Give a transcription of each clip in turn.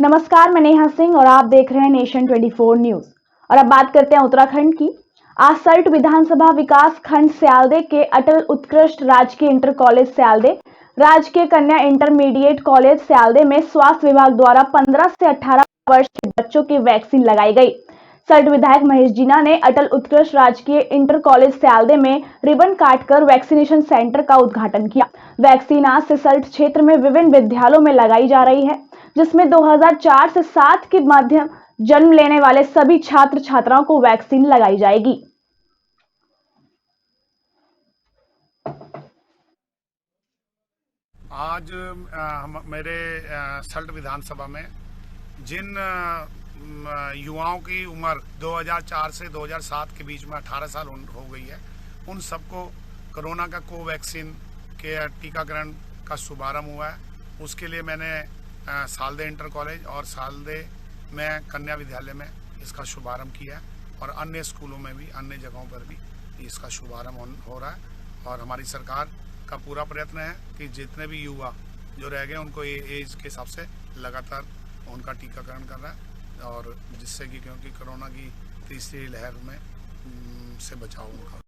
नमस्कार, मैं नेहा सिंह और आप देख रहे हैं नेशन 24 न्यूज। और अब बात करते हैं उत्तराखंड की। आज सल्ट विधानसभा विकास खंड स्यालदे के अटल उत्कृष्ट राजकीय इंटर कॉलेज स्यालदे, राजकीय कन्या इंटरमीडिएट कॉलेज स्यालदे में स्वास्थ्य विभाग द्वारा 15 से 18 वर्ष के बच्चों की वैक्सीन लगाई गई। सल्ट विधायक महेश जीना ने अटल उत्कृष्ट राजकीय इंटर कॉलेज स्यालदे में रिबन काटकर वैक्सीनेशन सेंटर का उद्घाटन किया। वैक्सीन आज से सल्ट क्षेत्र में विभिन्न विद्यालयों में लगाई जा रही है, जिसमें 2004 से 7 के मध्य जन्म लेने वाले सभी छात्र छात्राओं को वैक्सीन लगाई जाएगी। आज मेरे सल्ट विधानसभा में जिन युवाओं की उम्र 2004 से 2007 के बीच में 18 साल हो गई है, उन सबको कोरोना का कोवैक्सीन के टीकाकरण का शुभारंभ हुआ है। उसके लिए मैंने सालदे इंटर कॉलेज और सालदे में कन्या विद्यालय में इसका शुभारंभ किया है और अन्य स्कूलों में भी, अन्य जगहों पर भी इसका शुभारंभ हो रहा है। और हमारी सरकार का पूरा प्रयत्न है कि जितने भी युवा जो रह गए उनको एज के हिसाब से लगातार उनका टीकाकरण कर रहा है, और जिससे कि क्योंकि कोरोना की तीसरी लहर में से बचाव उनका।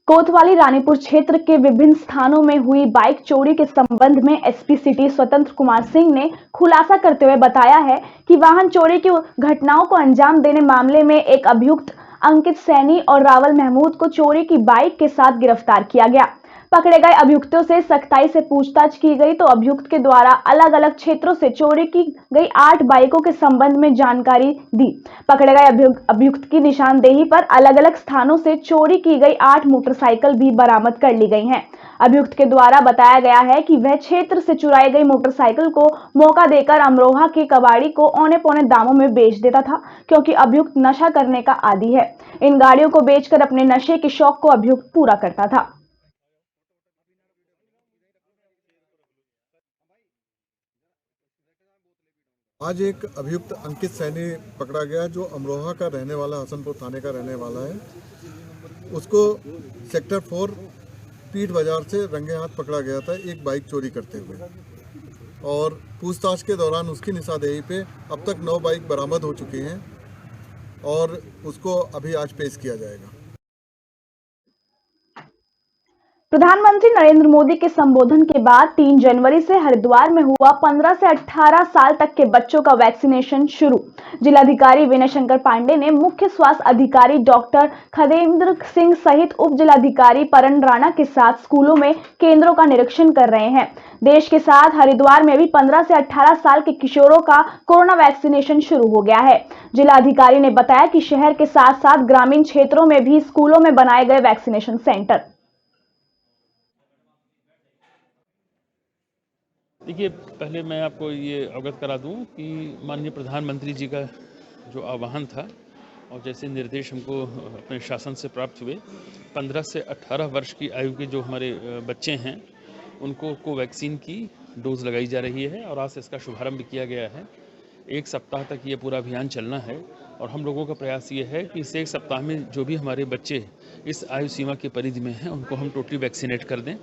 कोतवाली रानीपुर क्षेत्र के विभिन्न स्थानों में हुई बाइक चोरी के संबंध में एसपी सिटी स्वतंत्र कुमार सिंह ने खुलासा करते हुए बताया है कि वाहन चोरी की घटनाओं को अंजाम देने मामले में एक अभियुक्त अंकित सैनी और रावल महमूद को चोरी की बाइक के साथ गिरफ्तार किया गया। पकड़े गए अभियुक्तों से सख्ताई से पूछताछ की गई तो अभियुक्त के द्वारा अलग अलग क्षेत्रों से चोरी की गई 8 बाइकों के संबंध में जानकारी दी। पकड़े गए अभियुक्त की निशानदेही पर अलग अलग स्थानों से चोरी की गई 8 मोटरसाइकिल भी बरामद कर ली गई हैं। अभियुक्त के द्वारा बताया गया है कि वह क्षेत्र से चुराई गई मोटरसाइकिल को मौका देकर अमरोहा के कबाड़ी को औने पौने दामों में बेच देता था, क्योंकि अभियुक्त नशा करने का आदी है। इन गाड़ियों को बेचकर अपने नशे के शौक को अभियुक्त पूरा करता था। आज एक अभियुक्त अंकित सैनी पकड़ा गया, जो अमरोहा का रहने वाला, हसनपुर थाने का रहने वाला है। उसको सेक्टर 4 पीठ बाजार से रंगे हाथ पकड़ा गया था एक बाइक चोरी करते हुए, और पूछताछ के दौरान उसकी निशानदेही पे अब तक 9 बाइक बरामद हो चुकी हैं और उसको अभी आज पेश किया जाएगा। प्रधानमंत्री नरेंद्र मोदी के संबोधन के बाद 3 जनवरी से हरिद्वार में हुआ 15 से 18 साल तक के बच्चों का वैक्सीनेशन शुरू। जिलाधिकारी विनय शंकर पांडे ने मुख्य स्वास्थ्य अधिकारी डॉक्टर खदेंद्र सिंह सहित उप जिलाधिकारी परन राणा के साथ स्कूलों में केंद्रों का निरीक्षण कर रहे हैं। देश के साथ हरिद्वार में भी 15 से 18 साल के किशोरों का कोरोना वैक्सीनेशन शुरू हो गया है। जिलाधिकारी ने बताया कि शहर के साथ साथ ग्रामीण क्षेत्रों में भी स्कूलों में बनाए गए वैक्सीनेशन सेंटर। देखिए, पहले मैं आपको ये अवगत करा दूं कि माननीय प्रधानमंत्री जी का जो आह्वान था और जैसे निर्देश हमको अपने शासन से प्राप्त हुए, 15 से 18 वर्ष की आयु के जो हमारे बच्चे हैं उनको कोवैक्सीन की डोज लगाई जा रही है और आज से इसका शुभारंभ किया गया है। 1 सप्ताह तक ये पूरा अभियान चलना है और हम लोगों का प्रयास ये है कि इस 1 सप्ताह में जो भी हमारे बच्चे इस आयु सीमा की परिधि में हैं उनको हम टोटली वैक्सीनेट कर दें।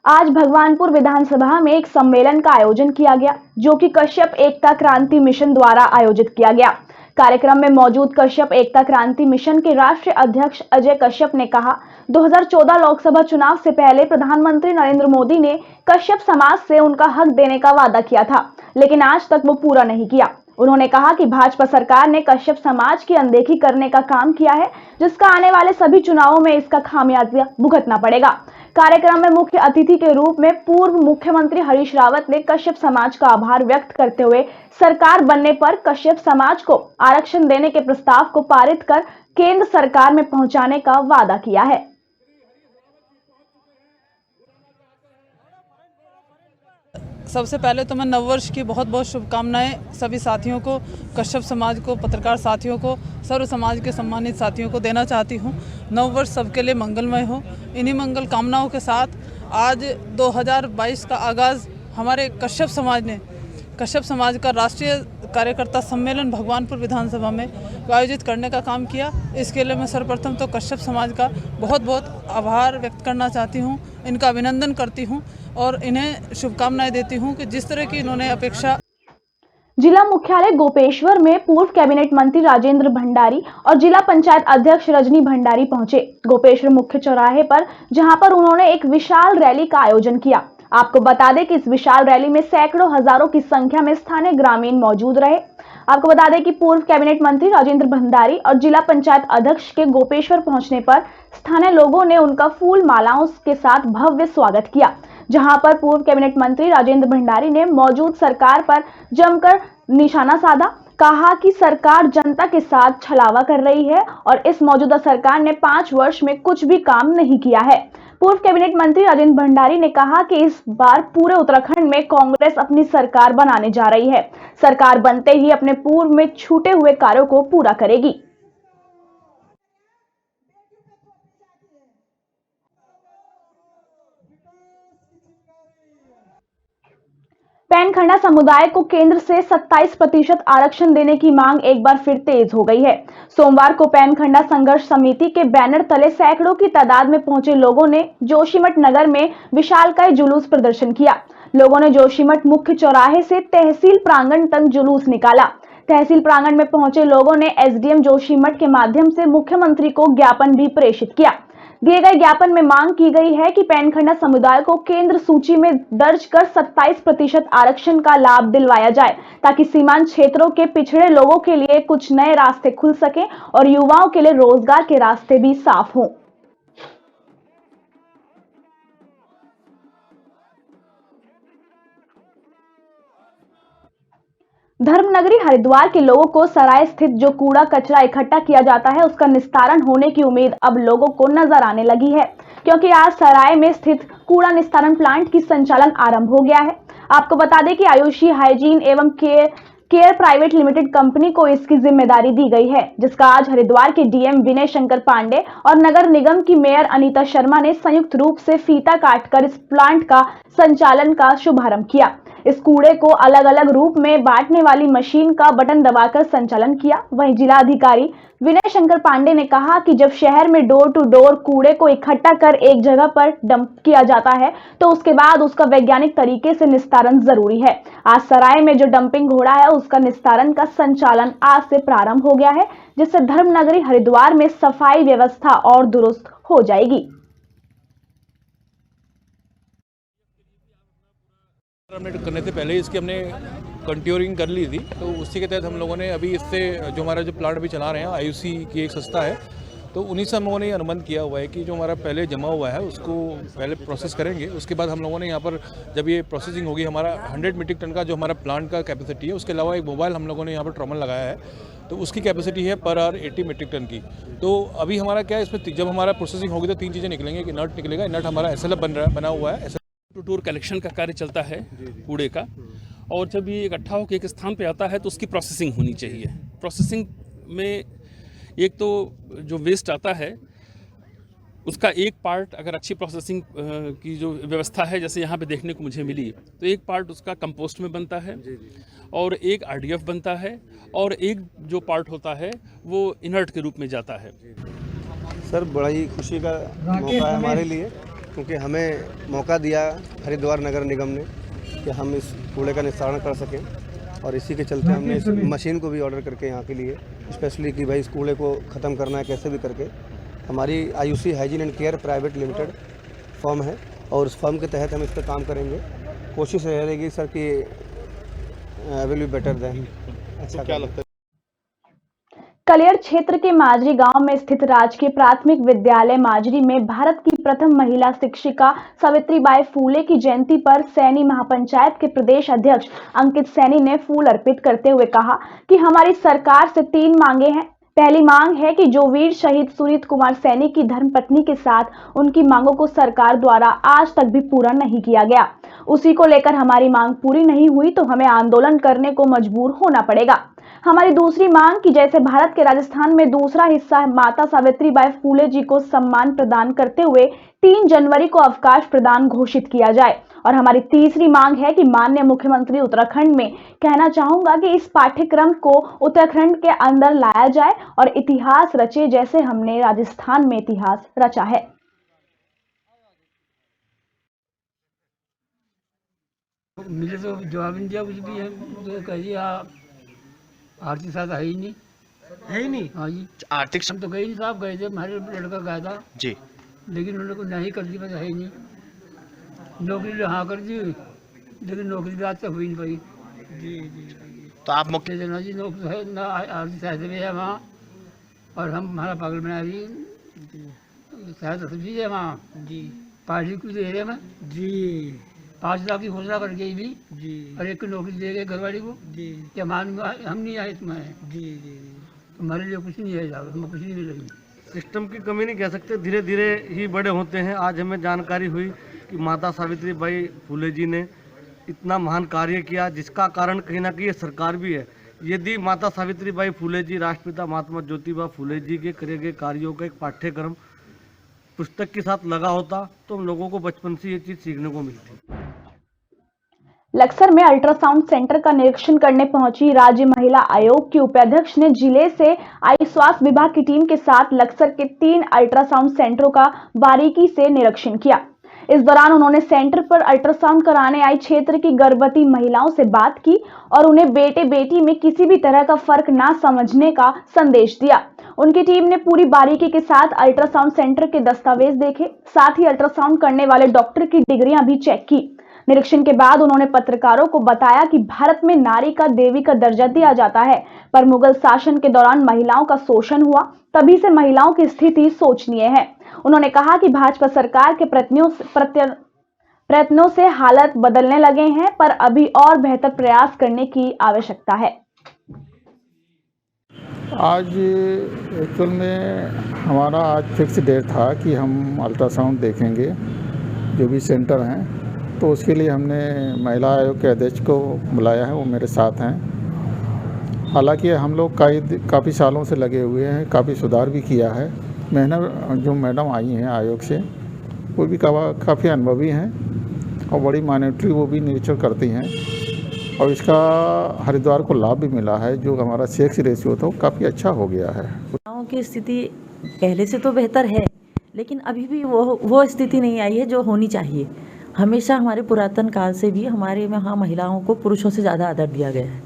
आज भगवानपुर विधानसभा में एक सम्मेलन का आयोजन किया गया, जो कि कश्यप एकता क्रांति मिशन द्वारा आयोजित किया गया। कार्यक्रम में मौजूद कश्यप एकता क्रांति मिशन के राष्ट्रीय अध्यक्ष अजय कश्यप ने कहा, 2014 लोकसभा चुनाव से पहले प्रधानमंत्री नरेंद्र मोदी ने कश्यप समाज से उनका हक देने का वादा किया था, लेकिन आज तक वो पूरा नहीं किया। उन्होंने कहा कि भाजपा सरकार ने कश्यप समाज की अनदेखी करने का काम किया है, जिसका आने वाले सभी चुनावों में इसका खामियाजा भुगतना पड़ेगा। कार्यक्रम में मुख्य अतिथि के रूप में पूर्व मुख्यमंत्री हरीश रावत ने कश्यप समाज का आभार व्यक्त करते हुए सरकार बनने पर कश्यप समाज को आरक्षण देने के प्रस्ताव को पारित कर केंद्र सरकार में पहुंचाने का वादा किया है। सबसे पहले तो मैं नववर्ष की बहुत बहुत शुभकामनाएं सभी साथियों को, कश्यप समाज को, पत्रकार साथियों को, सर्व समाज के सम्मानित साथियों को देना चाहती हूं। नववर्ष सबके लिए मंगलमय हो। इन्हीं मंगल कामनाओं के साथ आज 2022 का आगाज़ हमारे कश्यप समाज का राष्ट्रीय कार्यकर्ता सम्मेलन भगवानपुर विधानसभा में आयोजित करने का काम किया। इसके लिए मैं सर्वप्रथम तो कश्यप समाज का बहुत बहुत आभार व्यक्त करना चाहती हूँ, इनका अभिनंदन करती हूँ और इन्हें शुभकामनाएं देती हूँ कि जिस तरह की इन्होंने अपेक्षा। जिला मुख्यालय गोपेश्वर में पूर्व कैबिनेट मंत्री राजेंद्र भंडारी और जिला पंचायत अध्यक्ष रजनी भंडारी पहुंचे। गोपेश्वर मुख्य चौराहे पर जहां पर उन्होंने एक विशाल रैली का आयोजन किया। आपको बता दें कि इस विशाल रैली में सैकड़ों हजारों की संख्या में स्थानीय ग्रामीण मौजूद रहे। आपको बता दें कि पूर्व कैबिनेट मंत्री राजेंद्र भंडारी और जिला पंचायत अध्यक्ष के गोपेश्वर पहुंचने पर स्थानीय लोगों ने उनका फूल मालाओं के साथ भव्य स्वागत किया। जहां पर पूर्व कैबिनेट मंत्री राजेंद्र भंडारी ने मौजूद सरकार पर जमकर निशाना साधा, कहा कि सरकार जनता के साथ छलावा कर रही है और इस मौजूदा सरकार ने 5 वर्ष में कुछ भी काम नहीं किया है। पूर्व कैबिनेट मंत्री राजेंद्र भंडारी ने कहा कि इस बार पूरे उत्तराखंड में कांग्रेस अपनी सरकार बनाने जा रही है। सरकार बनते ही अपने पूर्व में छूटे हुए कार्यों को पूरा करेगी। पैनखंडा समुदाय को केंद्र से 27% आरक्षण देने की मांग एक बार फिर तेज हो गई है। सोमवार को पैनखंडा संघर्ष समिति के बैनर तले सैकड़ों की तादाद में पहुंचे लोगों ने जोशीमठ नगर में विशालकाय जुलूस प्रदर्शन किया। लोगों ने जोशीमठ मुख्य चौराहे से तहसील प्रांगण तक जुलूस निकाला। तहसील प्रांगण में पहुंचे लोगों ने एसडीएम जोशीमठ के माध्यम से मुख्यमंत्री को ज्ञापन भी प्रेषित किया। दिए गए ज्ञापन में मांग की गई है कि पैनखंडा समुदाय को केंद्र सूची में दर्ज कर 27% आरक्षण का लाभ दिलवाया जाए, ताकि सीमांत क्षेत्रों के पिछड़े लोगों के लिए कुछ नए रास्ते खुल सके और युवाओं के लिए रोजगार के रास्ते भी साफ हों। धर्मनगरी हरिद्वार के लोगों को सराय स्थित जो कूड़ा कचरा इकट्ठा किया जाता है उसका निस्तारण होने की उम्मीद अब लोगों को नजर आने लगी है, क्योंकि आज सराय में स्थित कूड़ा निस्तारण प्लांट की संचालन आरंभ हो गया है। आपको बता दें कि आयुषी हाइजीन एवं केयर प्राइवेट लिमिटेड कंपनी को इसकी जिम्मेदारी दी गई है, जिसका आज हरिद्वार के डीएम विनय शंकर पांडे और नगर निगम की मेयर अनीता शर्मा ने संयुक्त रूप से फीता काटकर इस प्लांट का संचालन का शुभारंभ किया। इस कूड़े को अलग अलग रूप में बांटने वाली मशीन का बटन दबाकर संचालन किया। वहीं जिला अधिकारी विनय शंकर पांडे ने कहा कि जब शहर में डोर टू डोर कूड़े को इकट्ठा कर एक जगह पर डंप किया जाता है तो उसके बाद उसका वैज्ञानिक तरीके से निस्तारण जरूरी है। आज सराय में जो डंपिंग घोड़ा है उसका निस्तारण का संचालन आज से प्रारंभ हो गया है, जिससे धर्मनगरी हरिद्वार में सफाई व्यवस्था और दुरुस्त हो जाएगी। करने से पहले इसकी हमने कंट्योरिंग कर ली थी, तो उसी के तहत हम लोगों ने अभी इससे जो हमारा जो प्लांट अभी चला रहे हैं आयुषी की एक संस्था है, तो उन्हीं से हम लोगों ने ये अनुबंध किया हुआ है कि जो हमारा पहले जमा हुआ है उसको पहले प्रोसेस करेंगे। उसके बाद हम लोगों ने यहाँ पर जब ये प्रोसेसिंग होगी, हमारा 100 मीट्रिक टन का जो हमारा प्लांट का कैपेसिटी है, उसके अलावा एक मोबाइल हम लोगों ने यहाँ पर ट्रॉमल लगाया है, तो उसकी कैपेसिटी है पर आवर 80 मीट्रिक टन की। तो अभी हमारा क्या है, इसमें जब हमारा प्रोसेसिंग होगी तो 3 चीज़ें निकलेंगी। एक नट निकलेगा, नट हमारा SLF बना हुआ है, टू टूर कलेक्शन का कार्य चलता है कूड़े का, और जब ये इकट्ठा होकर एक स्थान पे आता है तो उसकी प्रोसेसिंग होनी चाहिए। प्रोसेसिंग में एक तो जो वेस्ट आता है उसका एक पार्ट अगर अच्छी प्रोसेसिंग की जो व्यवस्था है जैसे यहाँ पे देखने को मुझे मिली, तो एक पार्ट उसका कंपोस्ट में बनता है और एक RDF बनता है और एक जो पार्ट होता है वो इनर्ट के रूप में जाता है। सर, बड़ा ही खुशी का मौका है हमारे लिए, क्योंकि हमें मौका दिया हरिद्वार नगर निगम ने कि हम इस कूड़े का निस्तारण कर सकें, और इसी के चलते हमने इस मशीन को भी ऑर्डर करके यहाँ के लिए स्पेशली कि भाई इस कूड़े को ख़त्म करना है कैसे भी करके। हमारी Ayushi hygiene and care private limited firm है और उस फर्म के तहत हम इस पर काम करेंगे। कोशिश रहेगी सर कि विल बी बेटर देन। अच्छा, क्या लगता है? कलियर क्षेत्र के माजरी गांव में स्थित राजकीय प्राथमिक विद्यालय माजरी में भारत की प्रथम महिला शिक्षिका सावित्रीबाई फूले की जयंती पर सैनी महापंचायत के प्रदेश अध्यक्ष अंकित सैनी ने फूल अर्पित करते हुए कहा कि हमारी सरकार से 3 मांगे हैं। पहली मांग है कि जो वीर शहीद सुनीत कुमार सैनी की धर्मपत्नी के साथ उनकी मांगों को सरकार द्वारा आज तक भी पूरा नहीं किया गया, उसी को लेकर हमारी मांग पूरी नहीं हुई तो हमें आंदोलन करने को मजबूर होना पड़ेगा। हमारी दूसरी मांग कि जैसे भारत के राजस्थान में दूसरा हिस्सा माता सावित्रीबाई फूले जी को सम्मान प्रदान करते हुए 3 जनवरी को अवकाश प्रदान घोषित किया जाए। और हमारी तीसरी मांग है कि माननीय मुख्यमंत्री उत्तराखंड में कहना चाहूंगा कि इस पाठ्यक्रम को उत्तराखंड के अंदर लाया जाए और इतिहास रचे जैसे हमने राजस्थान में इतिहास रचा है। मुझे तो जवाब नहीं दिया कुछ भी है, तो कहिए आर्थिक सहायता है ही नहीं। हाँ जी, आर्थिक हम तो गए नहीं साहब, गए थे, हमारे लड़का गया था जी, लेकिन उन्होंने को नहीं कर दी, बस है ही नहीं। नौकरी हाँ कर दी, लेकिन नौकरी भी आज तक हुई नहीं पाई। जी तो आप मुख्य देना जी, नौकरी है ना, आर्थिक सहायता भी है वहाँ, और हम हमारा पागल बना रही सहायता सब्जी है वहाँ जी, पार्टी को दे रहे हैं जी, 5 लाख की घोषणा कर गई भी जी, और एक नौकरी दे गए घरवाली को जी, क्या मान हम नहीं आए तुम्हें जी, तुम्हारे लिए कुछ नहीं है, हमें कुछ नहीं मिलेगी। सिस्टम की कमी नहीं कह सकते, धीरे धीरे ही बड़े होते हैं। आज हमें जानकारी हुई कि माता सावित्रीबाई फूले जी ने इतना महान कार्य किया, जिसका कारण कहीं ना कहीं ये सरकार भी है। यदि माता सावित्रीबाई फूले जी, राष्ट्रपिता महात्मा ज्योतिबा फूले जी के करे गए कार्यों का एक पाठ्यक्रम पुस्तक के साथ लगा होता तो हम लोगों को बचपन से ये चीज़ सीखने को मिलती। लक्सर में अल्ट्रासाउंड सेंटर का निरीक्षण करने पहुंची राज्य महिला आयोग की उपाध्यक्ष ने जिले से आई स्वास्थ्य विभाग की टीम के साथ लक्सर के 3 अल्ट्रासाउंड सेंटरों का बारीकी से निरीक्षण किया। इस दौरान उन्होंने सेंटर पर अल्ट्रासाउंड कराने आई क्षेत्र की गर्भवती महिलाओं से बात की और उन्हें बेटे बेटी में किसी भी तरह का फर्क ना समझने का संदेश दिया। उनकी टीम ने पूरी बारीकी के साथ अल्ट्रासाउंड सेंटर के दस्तावेज देखे, साथ ही अल्ट्रासाउंड करने वाले डॉक्टर की डिग्रियां भी चेक की। निरीक्षण के बाद उन्होंने पत्रकारों को बताया कि भारत में नारी का देवी का दर्जा दिया जाता है, पर मुगल शासन के दौरान महिलाओं का शोषण हुआ, तभी से महिलाओं की स्थिति शोचनीय है। उन्होंने कहा कि भाजपा सरकार के प्रयत्नों से हालात बदलने लगे हैं, पर अभी और बेहतर प्रयास करने की आवश्यकता है। आज एक्चुअल में हमारा आज फिक्स डेट था कि हम अल्ट्रासाउंड देखेंगे जो भी सेंटर हैं, तो उसके लिए हमने महिला आयोग के अध्यक्ष को बुलाया है, वो मेरे साथ हैं। हालांकि हम लोग काफ़ी सालों से लगे हुए हैं, काफ़ी सुधार भी किया है। जो मैडम आई हैं आयोग से, वो भी काफ़ी अनुभवी हैं और बड़ी मॉनिटरी वो भी निरीक्षण करती हैं, और इसका हरिद्वार को लाभ भी मिला है। जो हमारा सेक्स रेशियो था वो काफ़ी अच्छा हो गया है। महिलाओं की स्थिति पहले से तो बेहतर है, लेकिन अभी भी वो स्थिति नहीं आई है जो होनी चाहिए। हमेशा हमारे पुरातन काल से भी हमारे यहाँ महिलाओं को पुरुषों से ज़्यादा आदर दिया गया है,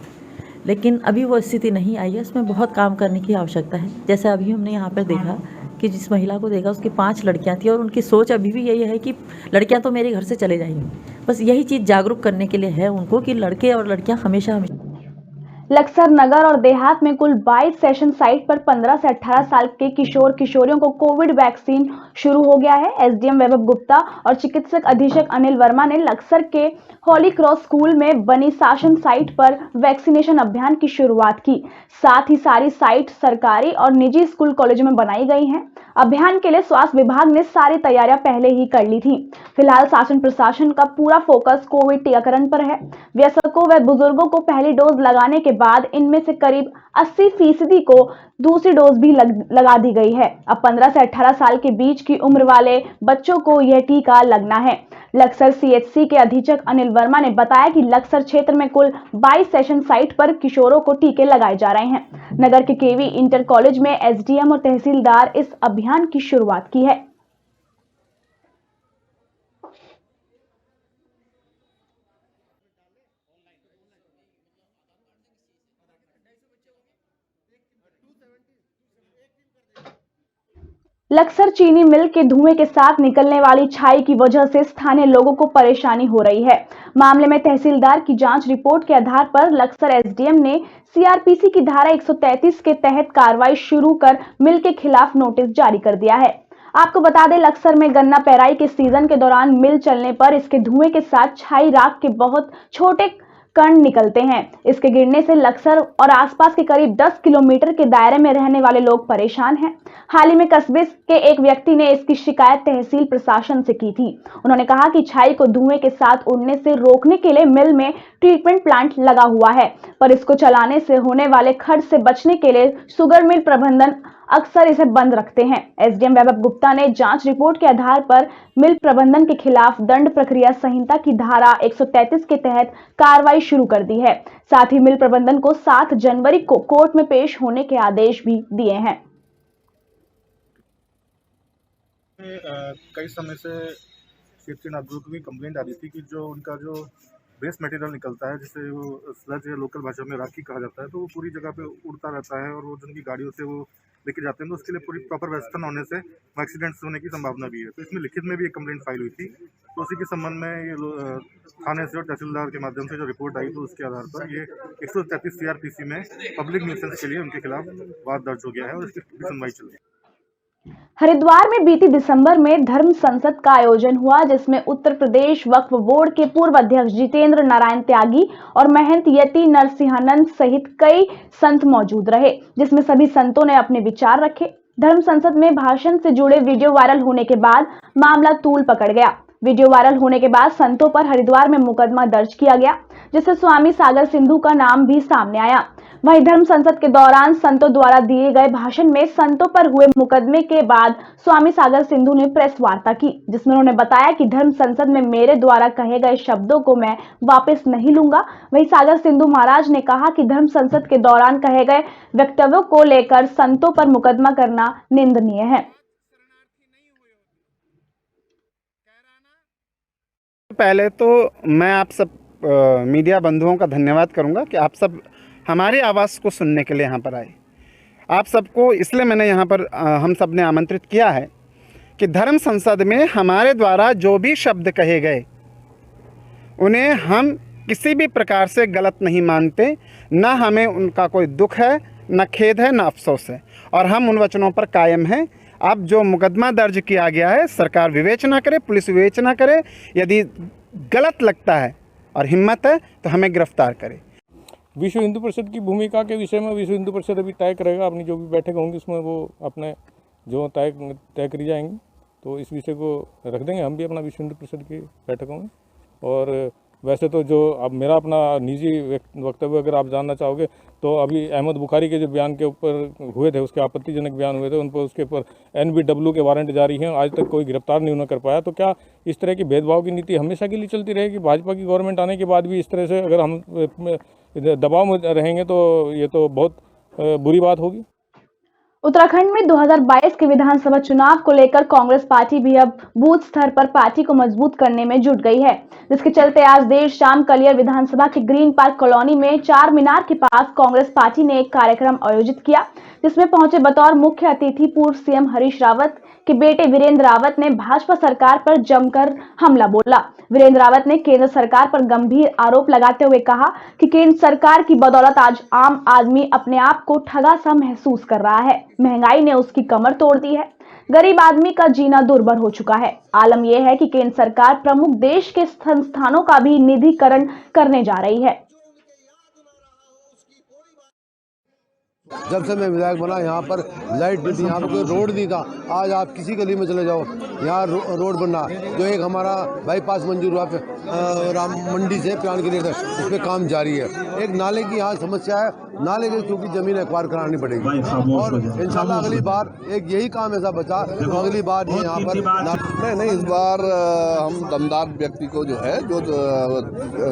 लेकिन अभी वो स्थिति नहीं आई है। इसमें बहुत काम करने की आवश्यकता है। जैसे अभी हमने यहाँ पर देखा कि जिस महिला को देखा उसकी 5 लड़कियाँ थी, और उनकी सोच अभी भी यही है कि लड़कियाँ तो मेरे घर से चले जाएंगी। बस यही चीज़ जागरूक करने के लिए है उनको कि लड़के और लड़कियाँ हमेशा लक्सर नगर और देहात में कुल 22 सेशन साइट पर 15 से 18 साल के किशोर किशोरियों को कोविड वैक्सीन शुरू हो गया है। एसडीएम वैभव गुप्ता और चिकित्सक अधीक्षक अनिल वर्मा ने लक्सर के होली क्रॉस स्कूल में बनी शासन साइट पर वैक्सीनेशन अभियान की शुरुआत की। साथ ही सारी साइट सरकारी और निजी स्कूल कॉलेजों में बनाई गई हैं। अभियान के लिए स्वास्थ्य विभाग ने सारी तैयारियां पहले ही कर ली थी। फिलहाल शासन प्रशासन का पूरा फोकस कोविड टीकाकरण पर है। वयस्कों व बुजुर्गों को पहली डोज लगाने के बाद इनमें से करीब 80% को दूसरी डोज भी लगा दी गई है। अब 15 से 18 साल के बीच की उम्र वाले बच्चों को यह टीका लगना है। लक्सर सीएचसी के अधीक्षक अनिल वर्मा ने बताया कि लक्सर क्षेत्र में कुल 22 सेशन साइट पर किशोरों को टीके लगाए जा रहे हैं। नगर के केवी इंटर कॉलेज में एसडीएम और तहसीलदार इस अभियान की शुरुआत की है। लक्सर चीनी मिल के धुएं के साथ निकलने वाली छाई की वजह से स्थानीय लोगों को परेशानी हो रही है। मामले में तहसीलदार की जांच रिपोर्ट के आधार पर लक्सर एसडीएम ने सीआरपीसी की धारा 133 के तहत कार्रवाई शुरू कर मिल के खिलाफ नोटिस जारी कर दिया है। आपको बता दें, लक्सर में गन्ना पेराई के सीजन के दौरान मिल चलने पर इसके धुएं के साथ छाई राख के बहुत छोटे कण निकलते हैं। इसके गिरने से लक्सर और आसपास के करीब 10 किलोमीटर के दायरे में रहने वाले लोग परेशान हैं। हाल ही में कस्बे के एक व्यक्ति ने इसकी शिकायत तहसील प्रशासन से की थी। उन्होंने कहा कि छाई को धुएं के साथ उड़ने से रोकने के लिए मिल में ट्रीटमेंट प्लांट लगा हुआ है, पर इसको चलाने से होने वाले खर्च से बचने के लिए शुगर मिल प्रबंधन अक्सर इसे बंद रखते हैं। एसडीएम वैभव गुप्ता ने जांच रिपोर्ट के आधार पर मिल प्रबंधन के खिलाफ दंड प्रक्रिया संहिता की धारा 133 के तहत कार्रवाई शुरू कर दी है। साथ ही मिल प्रबंधन को 7 जनवरी को कोर्ट में पेश होने के आदेश भी दिए हैं। कई समय से सेफ्टी नागरिकों की कंप्लेंट आ रही थी कि जो उनका जो वेस्ट मटेरियल निकलता है, जिसे वो स्लज या लोकल भाषा में राखी कहा जाता है, तो वो पूरी जगह पे उड़ता रहता है और वो जिनकी गाड़ियों से वो लेके जाते हैं, तो उसके लिए पूरी प्रॉपर व्यवस्था न होने से एक्सीडेंट्स होने की संभावना भी है। तो इसमें लिखित में भी एक कंप्लेंट फाइल हुई थी, तो उसी के संबंध में ये थाने से और तहसीलदार के माध्यम से जो रिपोर्ट आई, तो उसके आधार पर ये 133 CRPC में पब्लिक न्यूसेंस के लिए उनके खिलाफ वाद दर्ज हो गया है और इसकी सुनवाई चल रही है। हरिद्वार में बीती दिसंबर में धर्म संसद का आयोजन हुआ, जिसमें उत्तर प्रदेश वक्फ बोर्ड के पूर्व अध्यक्ष जितेंद्र नारायण त्यागी और महंत यति नरसिंहानंद सहित कई संत मौजूद रहे, जिसमें सभी संतों ने अपने विचार रखे। धर्म संसद में भाषण से जुड़े वीडियो वायरल होने के बाद मामला तूल पकड़ गया। वीडियो वायरल होने के बाद संतों पर हरिद्वार में मुकदमा दर्ज किया गया, जिससे स्वामी सागर सिंधु का नाम भी सामने आया। वहीं धर्म संसद के दौरान संतों द्वारा दिए गए भाषण में संतों पर हुए मुकदमे के बाद स्वामी सागर सिंधु ने प्रेस वार्ता की, जिसमें उन्होंने बताया कि धर्म संसद में मेरे द्वारा कहे गए शब्दों को मैं वापस नहीं लूंगा। वहीं सागर सिंधु महाराज ने कहा कि धर्म संसद के दौरान कहे गए वक्तव्यों को लेकर संतों पर मुकदमा करना निंदनीय है। पहले तो मैं आप सब मीडिया बंधुओं का धन्यवाद करूंगा कि आप सब हमारी आवाज़ को सुनने के लिए यहाँ पर आए। आप सबको इसलिए मैंने यहाँ पर हम सब ने आमंत्रित किया है कि धर्म संसद में हमारे द्वारा जो भी शब्द कहे गए उन्हें हम किसी भी प्रकार से गलत नहीं मानते, ना हमें उनका कोई दुख है, ना खेद है, ना अफसोस है, और हम उन वचनों पर कायम हैं। अब जो मुकदमा दर्ज किया गया है, सरकार विवेचना करे, पुलिस विवेचना करे, यदि गलत लगता है और हिम्मत है तो हमें गिरफ्तार करे। विश्व हिंदू परिषद की भूमिका के विषय में विश्व हिंदू परिषद अभी तय करेगा, अपनी जो भी बैठक होंगी उसमें वो अपने जो तय करी जाएंगी, तो इस विषय को रख देंगे हम भी अपना विश्व हिंदू परिषद की बैठकों में। और वैसे तो जो अब मेरा अपना निजी वक्तव्य अगर आप जानना चाहोगे तो अभी अहमद बुखारी के जो बयान के ऊपर हुए थे, उसके आपत्तिजनक बयान हुए थे, उन पर उसके ऊपर NBW के वारंट जारी हैं, आज तक कोई गिरफ्तार नहीं होना कर पाया। तो क्या इस तरह की भेदभाव की नीति हमेशा के लिए चलती रहेगी? भाजपा की गवर्नमेंट आने के बाद भी इस तरह से अगर हम दबाव में रहेंगे तो ये तो बहुत बुरी बात होगी। उत्तराखंड में 2022 के विधानसभा चुनाव को लेकर कांग्रेस पार्टी भी अब बूथ स्तर पर पार्टी को मजबूत करने में जुट गई है, जिसके चलते आज देर शाम कलियर विधानसभा के ग्रीन पार्क कॉलोनी में चार मीनार के पास कांग्रेस पार्टी ने एक कार्यक्रम आयोजित किया, जिसमें पहुंचे बतौर मुख्य अतिथि पूर्व सीएम हरीश रावत के बेटे वीरेंद्र रावत ने भाजपा सरकार पर जमकर हमला बोला। वीरेंद्र रावत ने केंद्र सरकार पर गंभीर आरोप लगाते हुए कहा कि केंद्र सरकार की बदौलत आज आम आदमी अपने आप को ठगा सा महसूस कर रहा है। महंगाई ने उसकी कमर तोड़ दी है, गरीब आदमी का जीना दुर्भर हो चुका है। आलम यह है कि केंद्र सरकार प्रमुख देश के संस्थानों का भी निधीकरण करने जा रही है। जब से मैं विधायक बना यहाँ पर लाइट नहीं थी, यहाँ पर कोई रोड नहीं था। आज आप किसी गली में चले जाओ, यहाँ रोड बनना, जो एक हमारा बाईपास मंजूर हुआ राम मंडी से प्राण के लिए, इस पर काम जारी है। एक नाले की यहाँ समस्या है, नाले की क्योंकि जमीन एक्वायर करानी पड़ेगी और इंशाल्लाह अगली बार एक यही काम ऐसा बचा तो अगली बार ये यहाँ पर नहीं, इस बार हम दमदार व्यक्ति को जो है, जो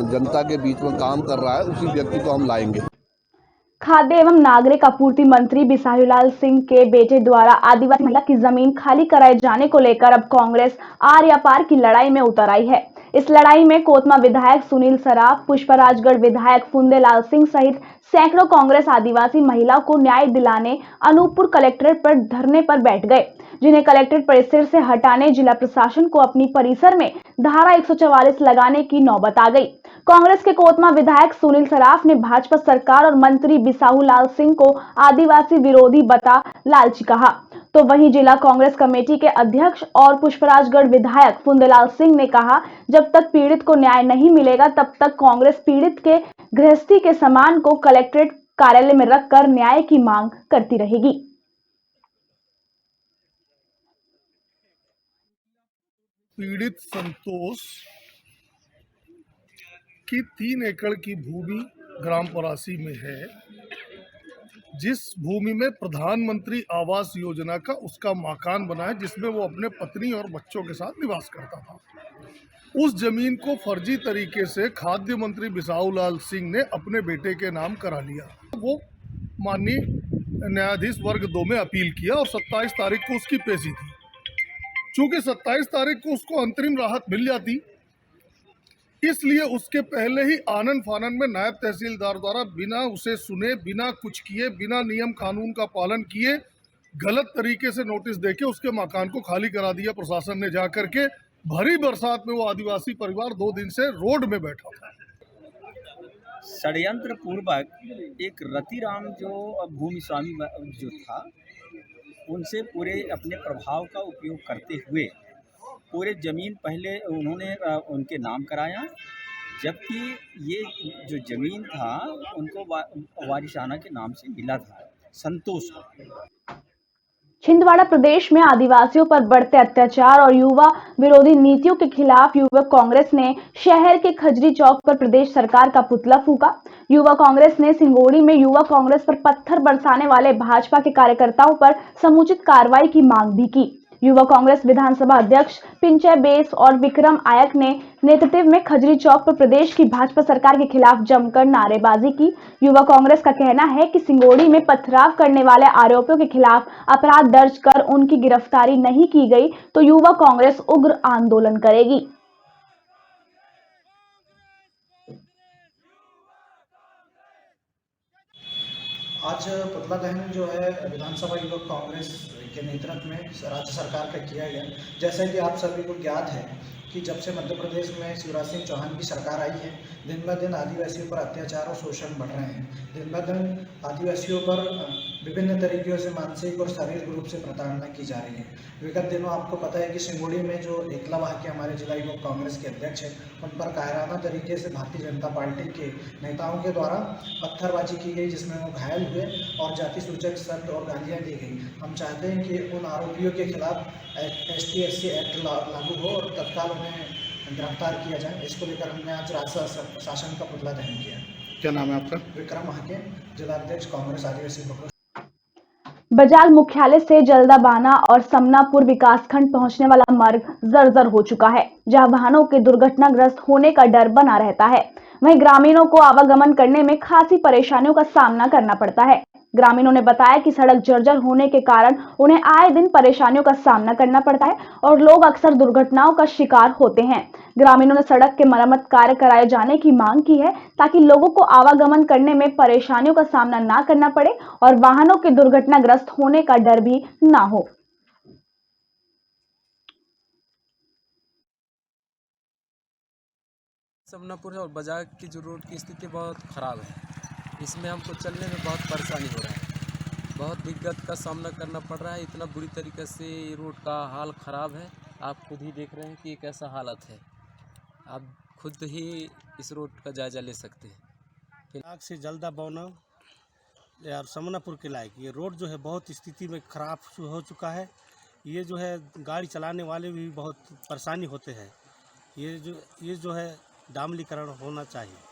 जनता के बीच में काम कर रहा है, उसी व्यक्ति को हम लाएंगे। खाद्य एवं नागरिक आपूर्ति मंत्री बिसाहुलाल सिंह के बेटे द्वारा आदिवासी महिला की जमीन खाली कराए जाने को लेकर अब कांग्रेस आर या पार की लड़ाई में उतर आई है। इस लड़ाई में कोतमा विधायक सुनील सराफ, पुष्पराजगढ़ विधायक फुंदेलाल सिंह सहित सैकड़ों कांग्रेस आदिवासी महिलाओं को न्याय दिलाने अनूपपुर कलेक्ट्रेट पर धरने पर बैठ गए, जिन्हें कलेक्ट्रेट परिसर से हटाने जिला प्रशासन को अपनी परिसर में धारा 144 लगाने की नौबत आ गई। कांग्रेस के कोतमा विधायक सुनील सराफ ने भाजपा सरकार और मंत्री बिसाहुलाल सिंह को आदिवासी विरोधी बता लालची कहा। तो वहीं जिला कांग्रेस कमेटी के अध्यक्ष और पुष्पराजगढ़ विधायक फुंदेलाल सिंह ने कहा, जब तक पीड़ित को न्याय नहीं मिलेगा तब तक कांग्रेस पीड़ित के गृहस्थी के सामान को कलेक्ट्रेट कार्यालय में रखकर न्याय की मांग करती रहेगी। पीड़ित संतोष की 3 एकड़ की भूमि ग्राम परासी में है, जिस भूमि में प्रधानमंत्री आवास योजना का उसका मकान बना है, जिसमें वो अपने पत्नी और बच्चों के साथ निवास करता था। उस जमीन को फर्जी तरीके से खाद्य मंत्री बिसाऊलाल सिंह ने अपने बेटे के नाम करा लिया। वो माननीय न्यायाधीश वर्ग 2 में अपील किया और 27 तारीख को उसकी पेशी थी। चूंकि 27 तारीख को उसको अंतरिम राहत मिल जाती, इसलिए उसके पहले ही आनन फानन में नायब तहसीलदार द्वारा बिना उसे सुने, बिना कुछ किए, बिना नियम कानून का पालन किए गलत तरीके से नोटिस देके उसके मकान को खाली करा दिया प्रशासन ने। जा करके भरी बरसात में वो आदिवासी परिवार 2 दिन से रोड में बैठा था। षड्यंत्र पूर्वक एक रतिराम जो भूमि स्वामी जो था, उनसे पूरे अपने प्रभाव का उपयोग करते हुए पूरे ज़मीन पहले उन्होंने उनके नाम कराया, जबकि ये जो ज़मीन था उनको वारिसाना के नाम से मिला था, संतोष। छिंदवाड़ा प्रदेश में आदिवासियों पर बढ़ते अत्याचार और युवा विरोधी नीतियों के खिलाफ युवक कांग्रेस ने शहर के खजरी चौक पर प्रदेश सरकार का पुतला फूंका। युवा कांग्रेस ने सिंगोड़ी में युवा कांग्रेस पर पत्थर बरसाने वाले भाजपा के कार्यकर्ताओं पर समुचित कार्रवाई की मांग भी की। युवा कांग्रेस विधानसभा अध्यक्ष पिंचय बेस और विक्रम आयक ने नेतृत्व में खजरी चौक पर प्रदेश की भाजपा सरकार के खिलाफ जमकर नारेबाजी की। युवा कांग्रेस का कहना है कि सिंगोड़ी में पथराव करने वाले आरोपियों के खिलाफ अपराध दर्ज कर उनकी गिरफ्तारी नहीं की गई तो युवा कांग्रेस उग्र आंदोलन करेगी। आज पुतला दहन जो है विधानसभा युवक कांग्रेस के नेतृत्व में राज्य सरकार का किया गया। जैसा कि आप सभी को ज्ञात है कि जब से मध्य प्रदेश में शिवराज सिंह चौहान की सरकार आई है, दिन ब दिन आदिवासियों पर अत्याचार और शोषण बढ़ रहे हैं। दिन ब दिन आदिवासियों पर विभिन्न तरीकों से मानसिक और शारीरिक रूप से प्रताड़ना की जा रही है। विगत दिनों आपको पता है कि सिंगोड़ी में जो एकला के हमारे जिला युवक कांग्रेस के अध्यक्ष हैं, उन पर कायराना तरीके से भारतीय जनता पार्टी के नेताओं के द्वारा पत्थरबाजी की गई, जिसमें वो घायल हुए और जाति सूचक शब्द और गालियाँ दी गई। हम चाहते हैं कि उन आरोपियों के खिलाफ ST/SC एक्ट लागू हो और तत्काल उन्हें गिरफ्तार किया जाए। इसको लेकर हमने आज राज्य शासन का पुतला दहन किया। क्या नाम है आपका? विक्रम महाके, जिलाध्यक्ष कांग्रेस आदिवासी बहुजन। बजाल मुख्यालय से जल्दाबाना और समनापुर विकासखंड पहुंचने वाला मार्ग जर्जर हो चुका है, जहां वाहनों के दुर्घटनाग्रस्त होने का डर बना रहता है। वहीं ग्रामीणों को आवागमन करने में खासी परेशानियों का सामना करना पड़ता है। ग्रामीणों ने बताया कि सड़क जर्जर होने के कारण उन्हें आए दिन परेशानियों का सामना करना पड़ता है और लोग अक्सर दुर्घटनाओं का शिकार होते हैं। ग्रामीणों ने सड़क के मरम्मत कार्य कराए जाने की मांग की है ताकि लोगों को आवागमन करने में परेशानियों का सामना ना करना पड़े और वाहनों के दुर्घटनाग्रस्त होने का डर भी ना हो। समनापुर और बाजार की जो रोड की स्थिति बहुत ख़राब है। इसमें हमको चलने में बहुत परेशानी हो रहा है, बहुत दिक्कत का सामना करना पड़ रहा है। इतना बुरी तरीके से रोड का हाल ख़राब है, आप खुद ही देख रहे हैं कि कैसा हालत है। आप खुद ही इस रोड का जायज़ा ले सकते हैं। आग से जल्दाबाना या समनापुर के लायक ये रोड जो है बहुत स्थिति में ख़राब हो चुका है। ये जो है गाड़ी चलाने वाले भी बहुत परेशानी होते हैं। ये जो है डामलीकरण होना चाहिए।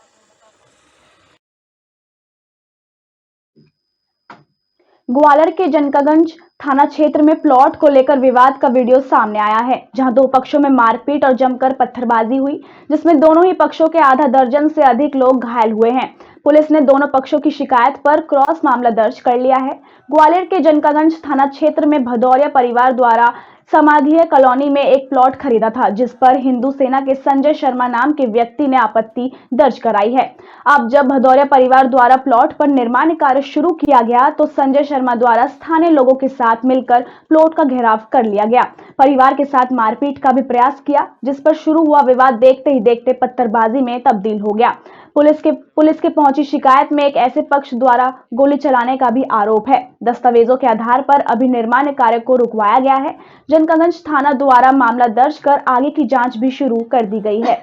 ग्वालियर के जनकागंज थाना क्षेत्र में प्लॉट को लेकर विवाद का वीडियो सामने आया है, जहां 2 पक्षों में मारपीट और जमकर पत्थरबाजी हुई, जिसमें दोनों ही पक्षों के आधा दर्जन से अधिक लोग घायल हुए हैं। पुलिस ने दोनों पक्षों की शिकायत पर क्रॉस मामला दर्ज कर लिया है। ग्वालियर के जनकागंज थाना क्षेत्र में भदौरिया परिवार द्वारा समाधीय कॉलोनी में एक प्लॉट खरीदा था, जिस पर हिंदू सेना के संजय शर्मा नाम के व्यक्ति ने आपत्ति दर्ज कराई है। अब जब भदौरिया परिवार द्वारा प्लॉट पर निर्माण कार्य शुरू किया गया तो संजय शर्मा द्वारा स्थानीय लोगों के साथ मिलकर प्लॉट का घेराव कर लिया गया। परिवार के साथ मारपीट का भी प्रयास किया, जिस पर शुरू हुआ विवाद देखते ही देखते पत्थरबाजी में तब्दील हो गया। पुलिस के पहुंची शिकायत में एक ऐसे पक्ष द्वारा गोली चलाने का भी आरोप है। दस्तावेजों के आधार पर अभी निर्माण कार्य को रुकवाया गया है। जनकगंज थाना द्वारा मामला दर्ज कर आगे की जांच भी शुरू कर दी गई है।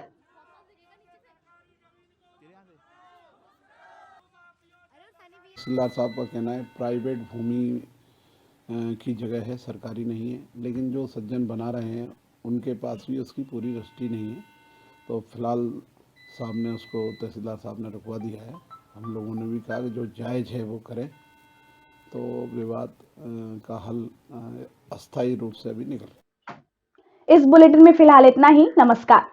तहसीलदार साहब का कहना है प्राइवेट भूमि की जगह है, सरकारी नहीं है, लेकिन जो सज्जन बना रहे हैं उनके पास भी उसकी पूरी रजिस्ट्री नहीं है। तो फिलहाल साहब ने उसको, तहसीलदार साहब ने रुकवा दिया है। हम लोगों ने भी कहा कि जो जायज़ है वो करें, तो विवाद का हल अस्थायी रूप से अभी निकल। इस बुलेटिन में फिलहाल इतना ही। नमस्कार।